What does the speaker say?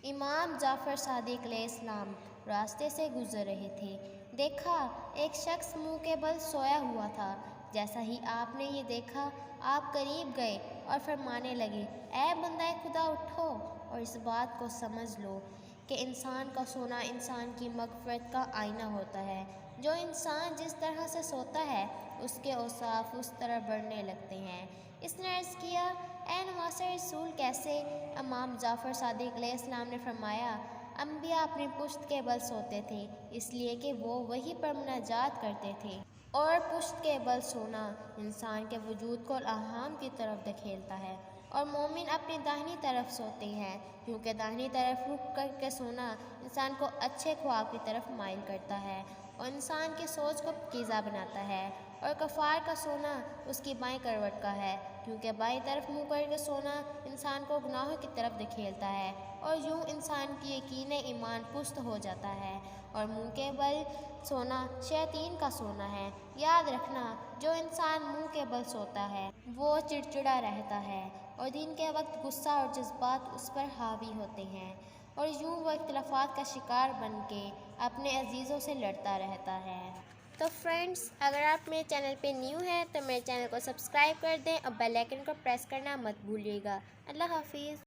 امام جعفر صادق علیہ السلام راستے سے گزر رہے تھے۔ دیکھا ایک شخص منہ کے بل سویا ہوا تھا۔ جیسا ہی آپ نے یہ دیکھا آپ قریب گئے اور فرمانے لگے، اے بندہ خدا اٹھو اور اس بات کو سمجھ لو کہ انسان کا سونا انسان کی مغفرت کا آئینہ ہوتا ہے۔ جو انسان جس طرح سے سوتا ہے اس کے اوصاف اس طرح بڑھنے لگتے ہیں۔ اس نے عرض کیا، اے نواسہ رسول کیسے؟ امام جعفر صادق علیہ السلام نے فرمایا، انبیاء اپنی پشت کے بل سوتے تھے اس لیے کہ وہ وحی پر مناجات کرتے تھے، اور پشت کے بل سونا انسان کے وجود کو الہام کی طرف دھکیلتا ہے۔ اور مومن اپنی داہنی طرف سوتے ہیں کیونکہ داہنی طرف رخ کر کے سونا انسان کو اچھے خواب کی طرف مائل کرتا ہے اور انسان کی سوچ کو پکیزہ بناتا ہے۔ اور کفار کا سونا اس کی بائیں کروٹ کا ہے کیونکہ بائیں طرف منہ کر کے سونا انسان کو گناہوں کی طرف دھکیلتا ہے اور یوں انسان کی یقین ایمان پست ہو جاتا ہے۔ اور منہ کے بل سونا شیاطین کا سونا ہے۔ یاد رکھنا، جو انسان منہ کے بل سوتا ہے وہ چڑچڑا رہتا ہے اور دن کے وقت غصہ اور جذبات اس پر حاوی ہوتے ہیں اور یوں وہ اختلافات کا شکار بن کے اپنے عزیزوں سے لڑتا رہتا ہے۔ تو فرینڈز، اگر آپ میرے چینل پہ نیو ہیں تو میرے چینل کو سبسکرائب کر دیں اور بیل آئیکن کو پریس کرنا مت بھولیے گا۔ اللہ حافظ۔